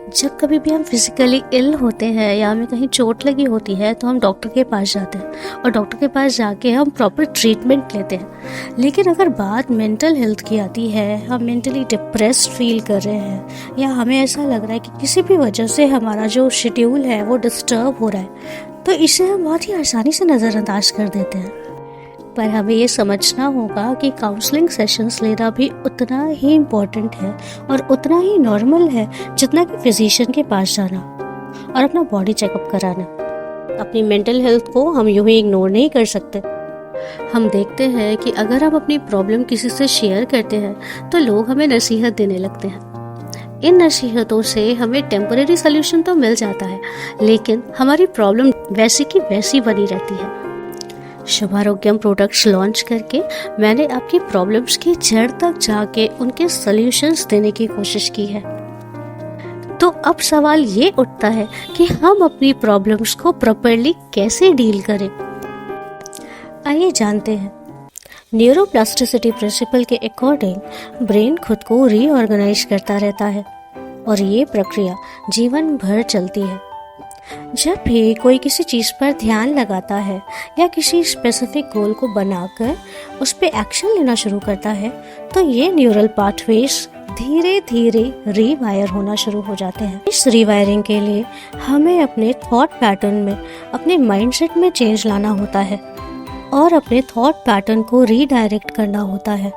जब कभी भी हम फिजिकली इल होते हैं या हमें कहीं चोट लगी होती है तो हम डॉक्टर के पास जाते हैं और डॉक्टर के पास जाके हम प्रॉपर ट्रीटमेंट लेते हैं। लेकिन अगर बात मेंटल हेल्थ की आती है, हम मेंटली डिप्रेस्ड फील कर रहे हैं या हमें ऐसा लग रहा है कि किसी भी वजह से हमारा जो शेड्यूल है वो डिस्टर्ब हो रहा है, तो इसे हम बहुत ही आसानी से नज़रअंदाज कर देते हैं। पर हमें ये समझना होगा कि काउंसलिंग सेशंस लेना भी उतना ही इम्पोर्टेंट है और उतना ही नॉर्मल है जितना कि फिजिशियन के पास जाना और अपना बॉडी चेकअप कराना। अपनी मेंटल हेल्थ को हम यूं ही इग्नोर नहीं कर सकते। हम देखते हैं कि अगर हम अपनी प्रॉब्लम किसी से शेयर करते हैं तो लोग हमें नसीहत देने लगते हैं। इन नसीहतों से हमें टेम्परेरी सोल्यूशन तो मिल जाता है, लेकिन हमारी प्रॉब्लम वैसी की वैसी बनी रहती है। शुभारोग्यम प्रोडक्ट्स लॉन्च करके मैंने आपकी प्रॉब्लम्स की जड़ तक जाके उनके सॉल्यूशंस देने की कोशिश की है। तो अब सवाल ये उठता है कि हम अपनी प्रॉब्लम्स को प्रॉपर्ली कैसे डील करें। आइए जानते हैं। न्यूरोप्लास्टिसिटी प्रिंसिपल के अकॉर्डिंग ब्रेन खुद को रीऑर्गेनाइज करता रहता है और ये प्रक्रिया जीवन भर चलती है। जब भी कोई किसी चीज़ पर ध्यान लगाता है या किसी स्पेसिफिक गोल को बनाकर उस पर एक्शन लेना शुरू करता है तो ये न्यूरल पाथवेज धीरे धीरे रीवायर होना शुरू हो जाते हैं। इस रीवायरिंग के लिए हमें अपने थॉट पैटर्न में, अपने माइंडसेट में चेंज लाना होता है और अपने थॉट पैटर्न को रीडायरेक्ट करना होता है,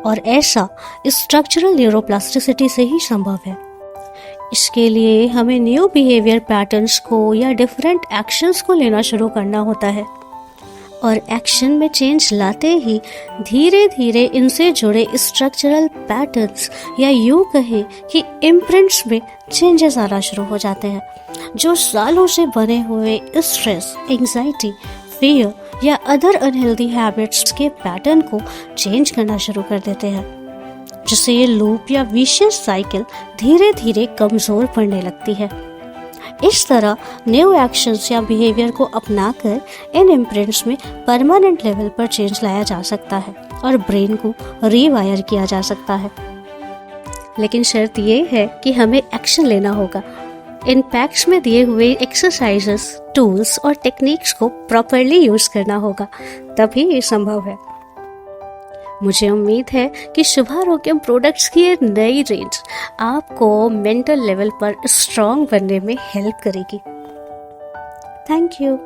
और ऐसा स्ट्रक्चरल न्यूरोप्लास्टिसिटी से ही संभव है। इसके लिए हमें न्यू बिहेवियर पैटर्न्स को या डिफरेंट एक्शंस को लेना शुरू करना होता है और एक्शन में चेंज लाते ही धीरे धीरे इनसे जुड़े स्ट्रक्चरल पैटर्न्स या यूं कहे कि इम्प्रिंट्स में चेंजेस आना शुरू हो जाते हैं, जो सालों से बने हुए स्ट्रेस, एंजाइटी, फियर या अदर अनहेल्दी हैबिट्स के पैटर्न को चेंज करना शुरू कर देते हैं, जिससे ये लूप या विशियस साइकिल धीरे धीरे कमजोर पड़ने लगती है। इस तरह न्यू एक्शंस या बिहेवियर को अपनाकर इन इम्प्रिंट्स में परमानेंट लेवल पर चेंज लाया जा सकता है और ब्रेन को रीवायर किया जा सकता है। लेकिन शर्त ये है कि हमें एक्शन लेना होगा। इन पैक्स में दिए हुए एक्सरसाइजेस, टूल्स और टेक्निक्स को प्रॉपरली यूज करना होगा, तभी ये संभव है। मुझे उम्मीद है कि शुभारोग्यम प्रोडक्ट्स की ये नई रेंज आपको मेंटल लेवल पर स्ट्रॉन्ग बनने में हेल्प करेगी। Thank you.